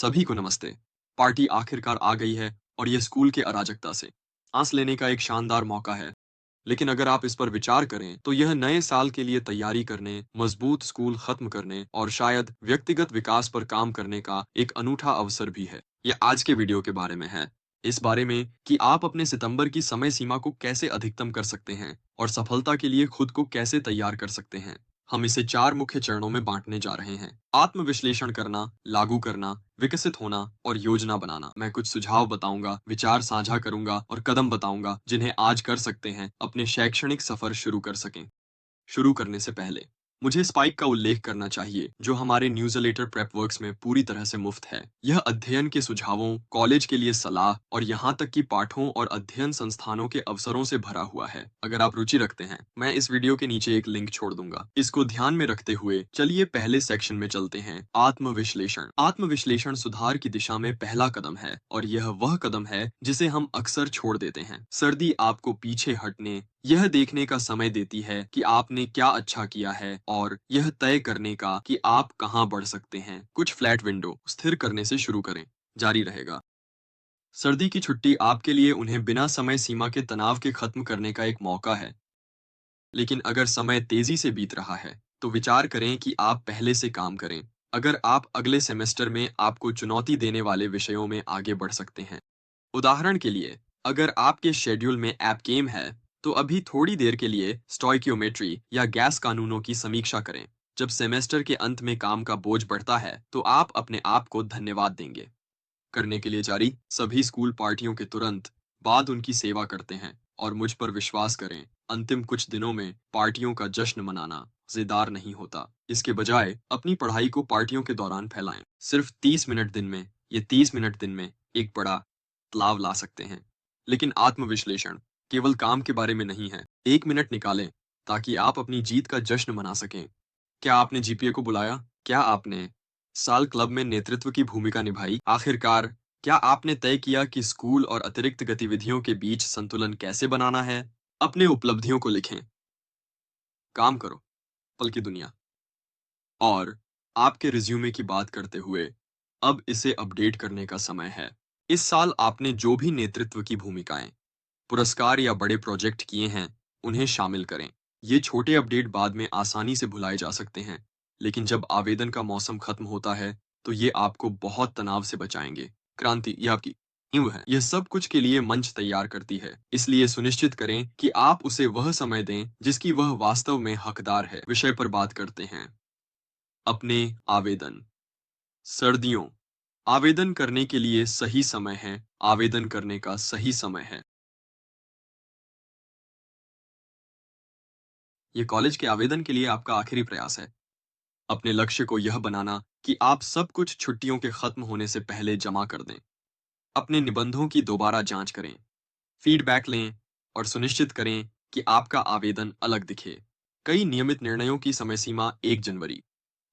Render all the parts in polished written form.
सभी को नमस्ते। पार्टी आखिरकार आ गई है और यह स्कूल के अराजकता से सांस लेने का एक शानदार मौका है। लेकिन अगर आप इस पर विचार करें तो यह नए साल के लिए तैयारी करने, मजबूत स्कूल खत्म करने और शायद व्यक्तिगत विकास पर काम करने का एक अनूठा अवसर भी है। यह आज के वीडियो के बारे में है। इस बारे में कि आप अपने सितंबर की समय सीमा को कैसे अधिकतम कर सकते हैं और सफलता के लिए खुद को कैसे तैयार कर सकते हैं। हम इसे 4 मुख्य चरणों में बांटने जा रहे हैं। आत्मविश्लेषण करना, लागू करना, विकसित होना और योजना बनाना। मैं कुछ सुझाव बताऊंगा, विचार साझा करूंगा और कदम बताऊंगा जिन्हें आज कर सकते हैं अपने शैक्षणिक सफर शुरू कर सकें। शुरू करने से पहले मुझे स्पाइक का उल्लेख करना चाहिए, जो हमारे न्यूज़लेटर प्रेप वर्क्स में पूरी तरह से मुफ्त है। यह अध्ययन के सुझावों, कॉलेज के लिए सलाह और यहाँ तक कि पाठों और अध्ययन संस्थानों के अवसरों से भरा हुआ है। अगर आप रुचि रखते हैं, मैं इस वीडियो के नीचे एक लिंक छोड़ दूंगा। इसको ध्यान में रखते हुए चलिए पहले सेक्शन में चलते हैं। आत्मविश्लेषण। आत्मविश्लेषण सुधार की दिशा में पहला कदम है और यह वह कदम है जिसे हम अक्सर छोड़ देते हैं। सर्दी आपको पीछे हटने, यह देखने का समय देती है कि आपने क्या अच्छा किया है और यह तय करने का कि आप कहां बढ़ सकते हैं। कुछ फ्लैट विंडो स्थिर करने से शुरू करें, जारी रहेगा। सर्दी की छुट्टी आपके लिए उन्हें बिना समय सीमा के तनाव के खत्म करने का एक मौका है। लेकिन अगर समय तेजी से बीत रहा है, तो विचार करें कि आप पहले से काम करें। अगर आप अगले सेमेस्टर में आपको चुनौती देने वाले विषयों में आगे बढ़ सकते हैं। उदाहरण के लिए, अगर आपके शेड्यूल में ऐप गेम है, तो अभी थोड़ी देर के लिए स्टोइकियोमेट्री या गैस कानूनों की समीक्षा करें। जब सेमेस्टर के अंत में काम का बोझ बढ़ता है, तो आप अपने आप को धन्यवाद देंगे। करने के लिए जारी। सभी स्कूल पार्टियों के तुरंत बाद उनकी सेवा करते हैं और मुझ पर विश्वास करें, अंतिम कुछ दिनों में पार्टियों का जश्न मनाना मजेदार नहीं होता। इसके बजाय अपनी पढ़ाई को पार्टियों के दौरान फैलाएं। सिर्फ 30 मिनट दिन में, ये 30 मिनट दिन में एक बड़ा बदलाव ला सकते हैं। लेकिन आत्मविश्लेषण केवल काम के बारे में नहीं है। 1 मिनट निकालें ताकि आप अपनी जीत का जश्न मना सकें। क्या आपने जीपीए को बुलाया? क्या आपने साल क्लब में नेतृत्व की भूमिका निभाई? आखिरकार, क्या आपने तय किया कि स्कूल और अतिरिक्त गतिविधियों के बीच संतुलन कैसे बनाना है? अपने उपलब्धियों को लिखें। काम करो, पल की दुनिया। और आपके रिज्यूमे की बात करते हुए, अब इसे अपडेट करने का समय है। इस साल आपने जो भी नेतृत्व की भूमिकाएं, पुरस्कार या बड़े प्रोजेक्ट किए हैं, उन्हें शामिल करें। ये छोटे अपडेट बाद में आसानी से भुलाए जा सकते हैं, लेकिन जब आवेदन का मौसम खत्म होता है, तो ये आपको बहुत तनाव से बचाएंगे। क्रांति, ये आपकी नींव है। यह सब कुछ के लिए मंच तैयार करती है, इसलिए सुनिश्चित करें कि आप उसे वह समय दें जिसकी वह वास्तव में हकदार है। विषय पर बात करते हैं। अपने आवेदन। सर्दियों, आवेदन करने के लिए सही समय है। आवेदन करने का सही समय है। ये कॉलेज के आवेदन के लिए आपका आखिरी प्रयास है। अपने लक्ष्य को यह बनाना कि आप सब कुछ छुट्टियों के खत्म होने से पहले जमा कर दें। अपने निबंधों की दोबारा जांच करें, फीडबैक लें और सुनिश्चित करें कि आपका आवेदन अलग दिखे। कई नियमित निर्णयों की समय सीमा 1 जनवरी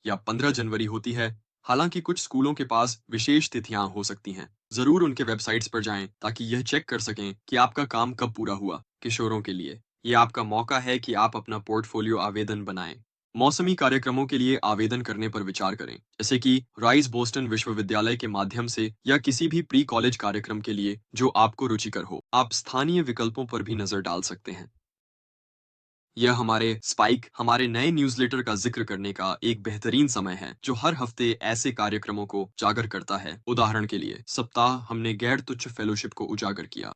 या 15 जनवरी होती है। हालांकि कुछ स्कूलों के पास विशेष तिथियां हो सकती हैं। जरूर उनके वेबसाइट्स पर जाएं ताकि यह चेक कर सकें कि आपका काम कब पूरा हुआ। किशोरों के लिए यह आपका मौका है कि आप अपना पोर्टफोलियो आवेदन बनाएं। मौसमी कार्यक्रमों के लिए आवेदन करने पर विचार करें, जैसे कि राइस बोस्टन विश्वविद्यालय के माध्यम से या किसी भी प्री कॉलेज कार्यक्रम के लिए जो आपको रुचिकर हो। आप स्थानीय विकल्पों पर भी नजर डाल सकते हैं। यह हमारे स्पाइक, हमारे नए न्यूज़लेटर का जिक्र करने का एक बेहतरीन समय है, जो हर हफ्ते ऐसे कार्यक्रमों को उजागर करता है। उदाहरण के लिए, सप्ताह हमने गैर तुच्छ फेलोशिप को उजागर किया।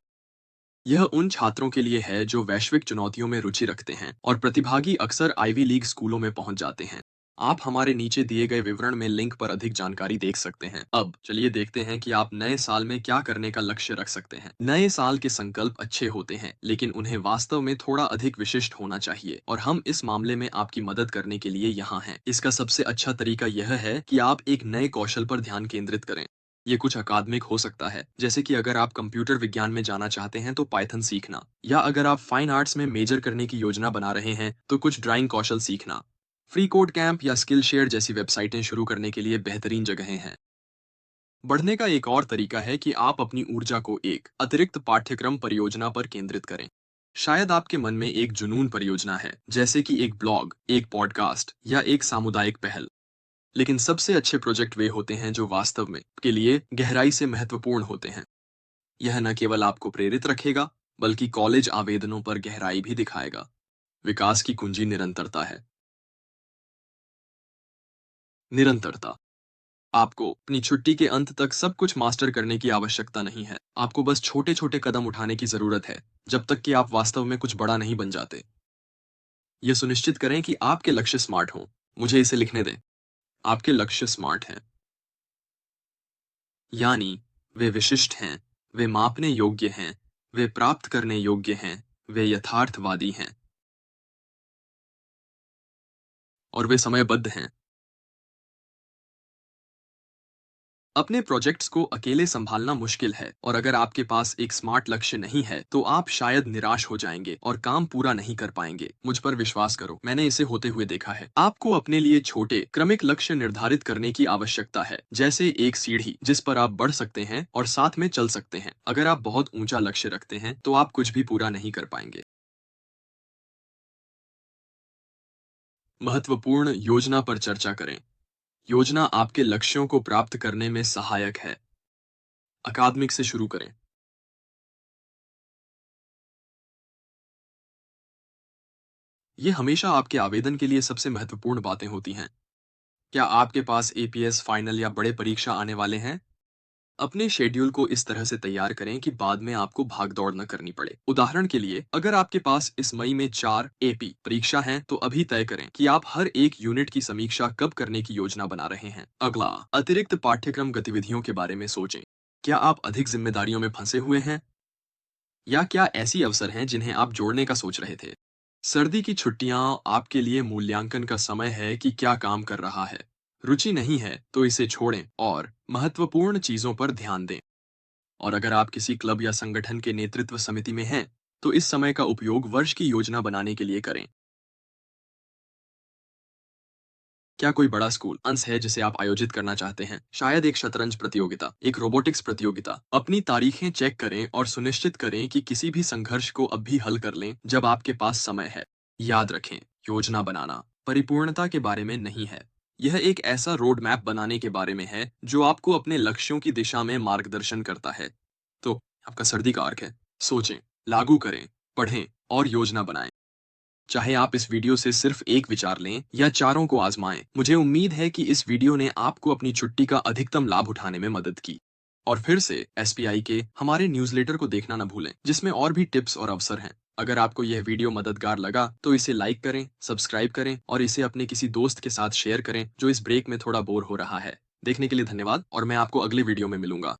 यह उन छात्रों के लिए है जो वैश्विक चुनौतियों में रुचि रखते हैं और प्रतिभागी अक्सर आईवी लीग स्कूलों में पहुंच जाते हैं। आप हमारे नीचे दिए गए विवरण में लिंक पर अधिक जानकारी देख सकते हैं। अब चलिए देखते हैं कि आप नए साल में क्या करने का लक्ष्य रख सकते हैं। नए साल के संकल्प अच्छे होते हैं, लेकिन उन्हें वास्तव में थोड़ा अधिक विशिष्ट होना चाहिए और हम इस मामले में आपकी मदद करने के लिए यहाँ हैं। इसका सबसे अच्छा तरीका यह है कि आप एक नए कौशल पर ध्यान केंद्रित करें। ये कुछ अकादमिक हो सकता है, जैसे कि अगर आप कंप्यूटर विज्ञान में जाना चाहते हैं तो पाइथन सीखना, या अगर आप फाइन आर्ट्स में मेजर करने की योजना बना रहे हैं तो कुछ ड्राइंग कौशल सीखना। फ्री कोड कैंप या स्किल शेयर जैसी वेबसाइटें शुरू करने के लिए बेहतरीन जगहें हैं। बढ़ने का एक और तरीका है कि आप अपनी ऊर्जा को एक अतिरिक्त पाठ्यक्रम परियोजना पर केंद्रित करें। शायद आपके मन में एक जुनून परियोजना है, जैसे कि एक ब्लॉग, एक पॉडकास्ट या एक सामुदायिक पहल। लेकिन सबसे अच्छे प्रोजेक्ट वे होते हैं जो वास्तव में के लिए गहराई से महत्वपूर्ण होते हैं। यह न केवल आपको प्रेरित रखेगा, बल्कि कॉलेज आवेदनों पर गहराई भी दिखाएगा। विकास की कुंजी निरंतरता है। निरंतरता। आपको अपनी छुट्टी के अंत तक सब कुछ मास्टर करने की आवश्यकता नहीं है। आपको बस छोटे-छोटे कदम उठाने की ज़रूरत है, जब तक कि आप वास्तव में कुछ बड़ा नहीं बन जाते। ये सुनिश्चित करें कि आपके लक्ष्य स्मार्ट हों। मुझे इसे लिखने दें। आपके लक्ष्य स्मार्ट हैं, यानी वे विशिष्ट हैं, वे मापने योग्य हैं, वे प्राप्त करने योग्य हैं, वे यथार्थवादी हैं और वे समयबद्ध हैं। अपने प्रोजेक्ट्स को अकेले संभालना मुश्किल है और अगर आपके पास एक स्मार्ट लक्ष्य नहीं है तो आप शायद निराश हो जाएंगे और काम पूरा नहीं कर पाएंगे। मुझ पर विश्वास करो, मैंने इसे होते हुए देखा है। आपको अपने लिए छोटे क्रमिक लक्ष्य निर्धारित करने की आवश्यकता है, जैसे एक सीढ़ी जिस पर आप बढ़ सकते हैं और साथ में चल सकते हैं। अगर आप बहुत ऊंचा लक्ष्य रखते हैं तो आप कुछ भी पूरा नहीं कर पाएंगे। महत्वपूर्ण योजना पर चर्चा करें। योजना आपके लक्ष्यों को प्राप्त करने में सहायक है। अकादमिक से शुरू करें। ये हमेशा आपके आवेदन के लिए सबसे महत्वपूर्ण बातें होती हैं। क्या आपके पास एपीएस फाइनल या बड़े परीक्षा आने वाले हैं? अपने शेड्यूल को इस तरह से तैयार करें कि बाद में आपको भाग-दौड़ न करनी पड़े। उदाहरण के लिए, अगर आपके पास इस मई में 4 एपी परीक्षा हैं, तो अभी तय करें कि आप हर एक यूनिट की समीक्षा कब करने की योजना बना रहे हैं। अगला, अतिरिक्त पाठ्यक्रम गतिविधियों के बारे में सोचें। क्या आप अधिक जिम्मेदारियों में फंसे हुए हैं? या क्या ऐसी अवसर हैं जिन्हें आप जोड़ने का सोच रहे थे? सर्दी की छुट्टियां आपके लिए मूल्यांकन का समय है कि क्या काम कर रहा है। रुचि नहीं है तो इसे छोड़ें और महत्वपूर्ण चीजों पर ध्यान दें। और अगर आप किसी क्लब या संगठन के नेतृत्व समिति में हैं, तो इस समय का उपयोग वर्ष की योजना बनाने के लिए करें। क्या कोई बड़ा स्कूल अंश है जिसे आप आयोजित करना चाहते हैं? शायद एक शतरंज प्रतियोगिता, एक रोबोटिक्स प्रतियोगिता। अपनी तारीखें चेक करें और सुनिश्चित करें कि किसी भी संघर्ष को अब भी हल कर लें जब आपके पास समय है। याद रखें, योजना बनाना परिपूर्णता के बारे में नहीं है। यह एक ऐसा रोड मैप बनाने के बारे में है जो आपको अपने लक्ष्यों की दिशा में मार्गदर्शन करता है। तो आपका सर्दी का अर्क है। सोचें, लागू करें, पढ़ें और योजना बनाएं। चाहे आप इस वीडियो से सिर्फ एक विचार लें या चारों को आजमाएं, मुझे उम्मीद है कि इस वीडियो ने आपको अपनी छुट्टी का अधिकतम लाभ उठाने में मदद की। और फिर से एसपीआई के हमारे न्यूज़लेटर को देखना न भूलें, जिसमें और भी टिप्स और अवसर हैं। अगर आपको यह वीडियो मददगार लगा तो इसे लाइक करें, सब्सक्राइब करें और इसे अपने किसी दोस्त के साथ शेयर करें जो इस ब्रेक में थोड़ा बोर हो रहा है। देखने के लिए धन्यवाद और मैं आपको अगले वीडियो में मिलूंगा।